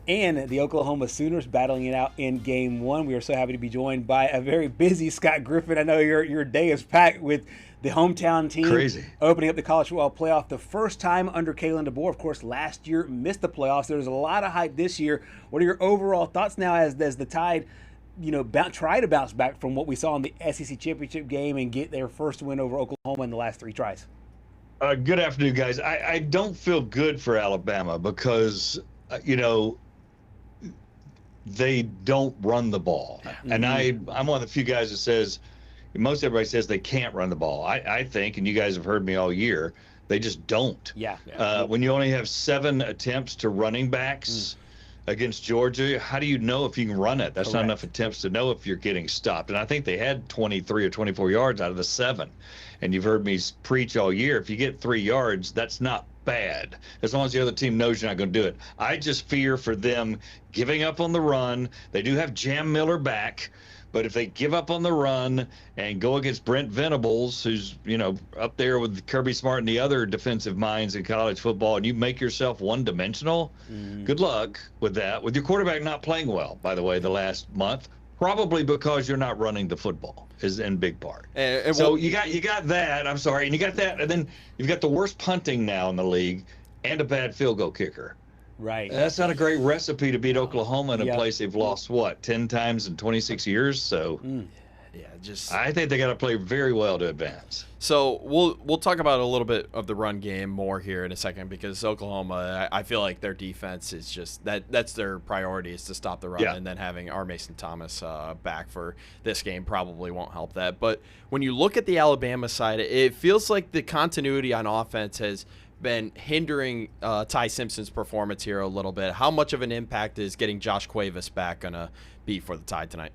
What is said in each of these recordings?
and the Oklahoma Sooners battling it out in Game 1. We are so happy to be joined by a very busy Scott Griffin. I know your day is packed with the hometown team Crazy. opening up the college football playoff the first time under Kalen DeBoer. Of course, last year missed the playoffs. There's a lot of hype this year. What are your overall thoughts now as the Tide, try to bounce back from what we saw in the SEC championship game and get their first win over Oklahoma in the last 3 tries? Good afternoon, guys. I don't feel good for Alabama because, they don't run the ball. And I'm one of the few guys that says, most everybody says they can't run the ball. I think, and you guys have heard me all year, they just don't. Yeah. When you only have 7 attempts to running backs against Georgia, how do you know if you can run it? That's Correct. not enough attempts to know if you're getting stopped. And I think they had 23 or 24 yards out of the 7. And you've heard me preach all year, if you get 3 yards, that's not bad, as long as the other team knows you're not going to do it. I just fear for them giving up on the run. They do have Jam Miller back, but if they give up on the run and go against Brent Venables, who's, up there with Kirby Smart and the other defensive minds in college football, and you make yourself one-dimensional, good luck with that. With your quarterback not playing well, by the way, the last month, probably because you're not running the football is in big part. So you got that. I'm sorry, and you got that, and then you've got the worst punting now in the league and a bad field goal kicker. Right. That's not a great recipe to beat Oklahoma in a place they've lost 10 times in 26 years. So I think they got to play very well to advance. So we'll talk about a little bit of the run game more here in a second, because Oklahoma, I feel like their defense is just that's their priority, is to stop the run, and then having R. Mason Thomas back for this game probably won't help that. But when you look at the Alabama side, it feels like the continuity on offense has been hindering Ty Simpson's performance here a little bit. How much of an impact is getting Josh Cuevas back going to be for the Tide tonight?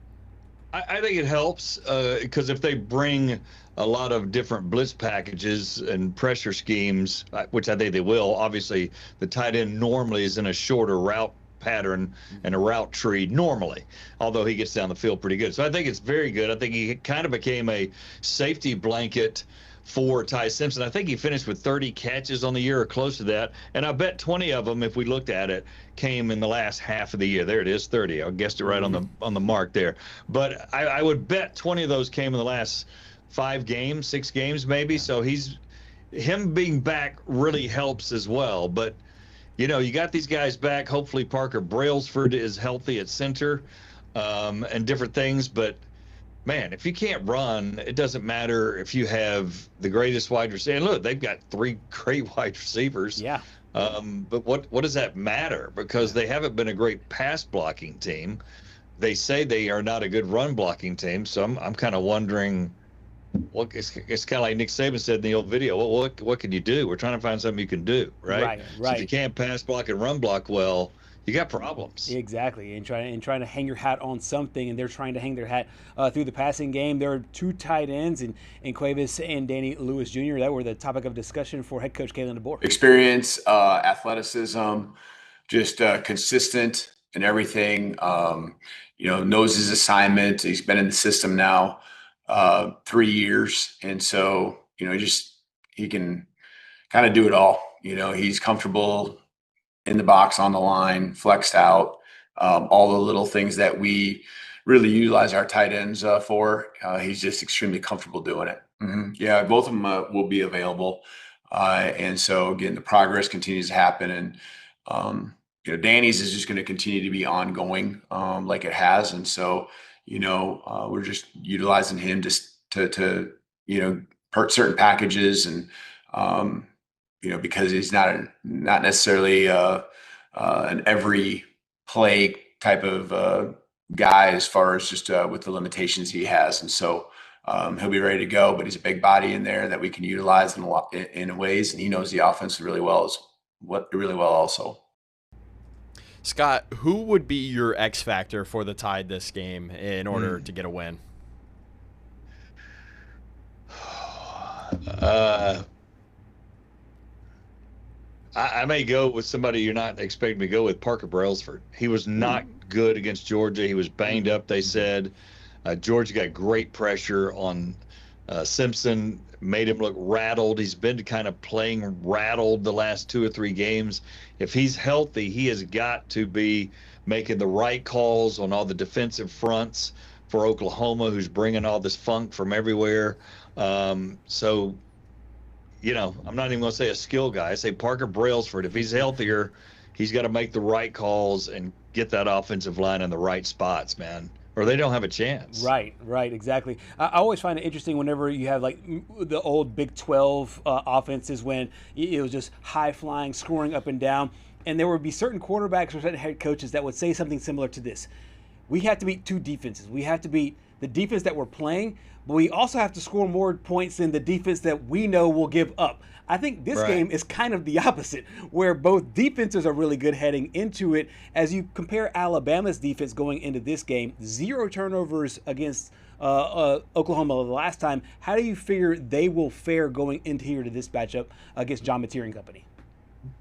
I think it helps because if they bring a lot of different blitz packages and pressure schemes, which I think they will, obviously the tight end normally is in a shorter route pattern and a route tree normally, although he gets down the field pretty good. So I think it's very good. I think he kind of became a safety blanket for Ty Simpson. I think he finished with 30 catches on the year or close to that. And I bet 20 of them, if we looked at it, came in the last half of the year. There it is, 30. I guessed it right on the mark there. But I would bet 20 of those came in the last 5 games, 6 games maybe. So him being back really helps as well. But, you got these guys back. Hopefully Parker Brailsford is healthy at center and different things. But man, if you can't run, it doesn't matter if you have the greatest wide receiver. And look, they've got 3 great wide receivers. Yeah. But what does that matter? Because they haven't been a great pass blocking team. They say they are not a good run blocking team. So I'm kind of wondering, it's kind of like Nick Saban said in the old video. What can you do? We're trying to find something you can do, right? So if you can't pass block and run block well, you got problems. Exactly, and trying to hang your hat on something, and they're trying to hang their hat through the passing game. There are 2 tight ends, and Cuevas and Danny Lewis Jr. that were the topic of discussion for head coach Kalen DeBoer. Experience, athleticism, just consistent in everything. Knows his assignment. He's been in the system now 3 years, and so he can kind of do it all. He's comfortable in the box, on the line, flexed out, all the little things that we really utilize our tight ends for. He's just extremely comfortable doing it. Yeah, both of them will be available. And so, again, the progress continues to happen. And, Danny's is just going to continue to be ongoing like it has. And so, we're just utilizing him just to per certain packages and, because he's not necessarily an every play type of guy as far as just with the limitations he has. And so he'll be ready to go, but he's a big body in there that we can utilize in ways, and he knows the offense really well also. Scott, who would be your X factor for the Tide this game in order to get a win? I may go with somebody you're not expecting me to go with, Parker Brailsford. He was not good against Georgia. He was banged up, they said. Georgia got great pressure on Simpson made him look rattled. He's been kind of playing rattled the last 2 or 3 games. If he's healthy, he has got to be making the right calls on all the defensive fronts for Oklahoma, who's bringing all this funk from everywhere. So, you know, I'm not even going to say a skill guy. I say Parker Brailsford. If he's healthier, he's got to make the right calls and get that offensive line in the right spots, man, or they don't have a chance. Right, exactly. I always find it interesting whenever you have like the old Big 12 offenses when it was just high flying, scoring up and down, and there would be certain quarterbacks or certain head coaches that would say something similar to this. We have to beat 2 defenses. We have to beat the defense that we're playing, but we also have to score more points than the defense that we know will give up. I think this game is kind of the opposite, where both defenses are really good heading into it. As you compare Alabama's defense going into this game, 0 turnovers against Oklahoma the last time. How do you figure they will fare going into here to this matchup against John Mateer and company?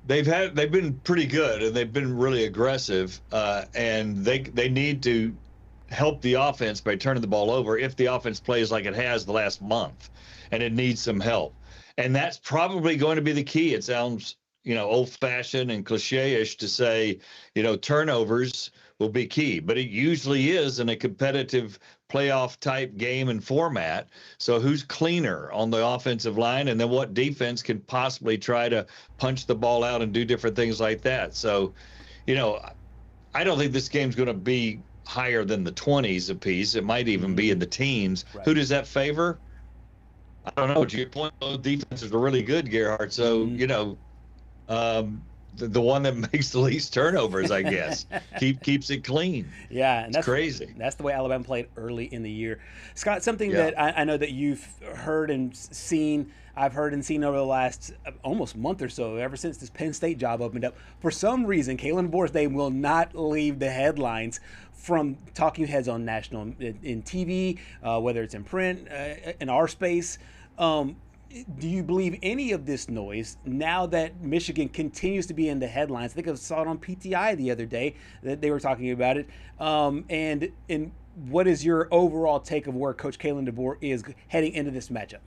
They've been pretty good, and they've been really aggressive, and they need to help the offense by turning the ball over if the offense plays like it has the last month, and it needs some help. And that's probably going to be the key. It sounds, you know, old-fashioned and cliche-ish to say, you know, turnovers will be key, but it usually is in a competitive playoff type game and format. So who's cleaner on the offensive line, and then what defense can possibly try to punch the ball out and do different things like that? So, you know, I don't think this game's going to be higher than the 20s apiece. It might even be in the teens. Right. Who does that favor? I don't know. To your point, those defenses are really good, Gerhard. So, you know, the one that makes the least turnovers, I guess, keeps it clean. Yeah, and that's crazy. That's the way Alabama played early in the year. Scott, something that I know that you've heard and seen, I've heard and seen over the last almost month or so, ever since this Penn State job opened up. For some reason, Kalen DeBoer's name will not leave the headlines from talking heads on national in TV, whether it's in print, in our space. Do you believe any of this noise now that Michigan continues to be in the headlines? I think I saw it on PTI the other day that they were talking about it. And what is your overall take of where Coach Kalen DeBoer is heading into this matchup?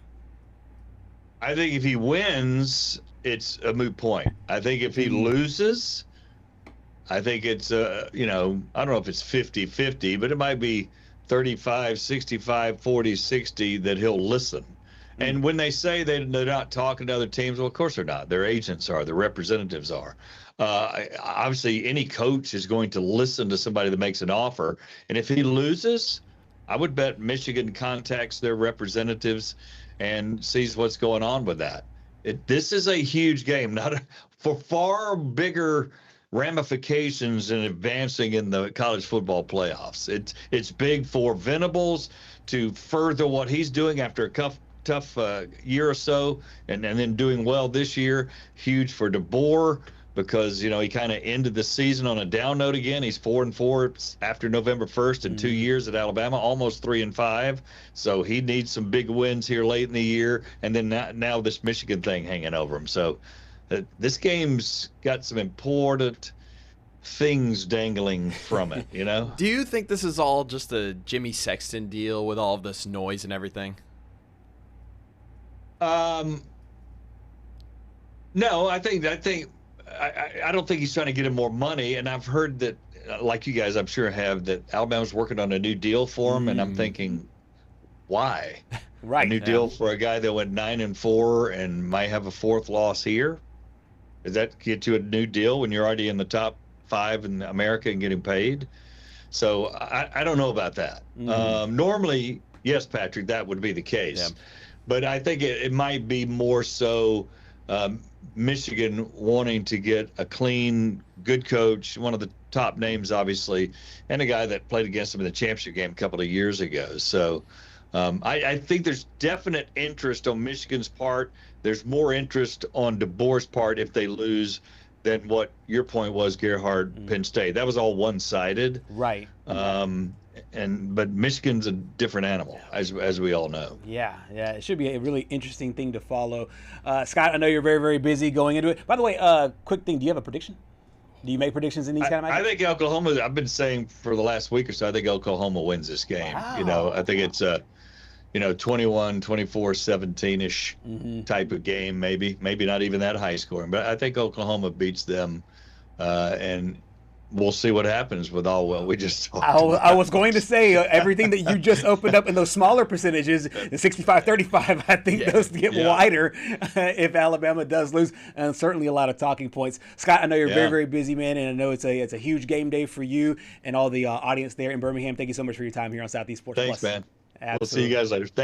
I think if he wins, it's a moot point. I think if he loses, I think it's, you know, I don't know if it's 50-50, but it might be 35-65, 40-60 that he'll listen. And when they say they're not talking to other teams, well, of course they're not. Their agents are. Their representatives are. Obviously, any coach is going to listen to somebody that makes an offer. And if he loses, I would bet Michigan contacts their representatives and sees what's going on with that. This is a huge game, for far bigger ramifications in advancing in the college football playoffs. It's big for Venables to further what he's doing after a tough year or so, and then doing well this year. Huge for DeBoer because, you know, he kind of ended the season on a down note again. He's 4-4 after November 1st in 2 years at Alabama, almost 3-5. So he needs some big wins here late in the year, and then now this Michigan thing hanging over him. So this game's got some important things dangling from it, you know? Do you think this is all just a Jimmy Sexton deal with all of this noise and everything? No, I don't think he's trying to get him more money. And I've heard that, like you guys, I'm sure have, that Alabama's working on a new deal for him. And I'm thinking, why? Right. A new deal for a guy that went 9-4 and might have a 4th loss here? Does that get you a new deal when you're already in the top 5 in America and getting paid? So I don't know about that. Normally, yes, Patrick, that would be the case. Yeah. But I think it might be more so Michigan wanting to get a clean, good coach, one of the top names, obviously, and a guy that played against him in the championship game a couple of years ago. So I think there's definite interest on Michigan's part. There's more interest on DeBoer's part if they lose than what your point was, Gerhard, Penn State. That was all one-sided. Right. But Michigan's a different animal, as we all know. Yeah, it should be a really interesting thing to follow. Scott, I know you're very, very busy going into it. By the way, quick thing, do you have a prediction? Do you make predictions in these kind of matches? I think Oklahoma, I've been saying for the last week or so, I think Oklahoma wins this game. Wow. You know, I think it's 21, 24, 17-ish type of game, maybe not even that high scoring. But I think Oklahoma beats them, and we'll see what happens with Allwell. We just talked about. I was going to say everything that you just opened up in those smaller percentages, the 65-35, I think those get wider if Alabama does lose, and certainly a lot of talking points. Scott, I know you're very, very busy, man, and I know it's a huge game day for you and all the audience there in Birmingham. Thank you so much for your time here on Southeast Sports Thanks, Plus. man. Absolutely. We'll see you guys later.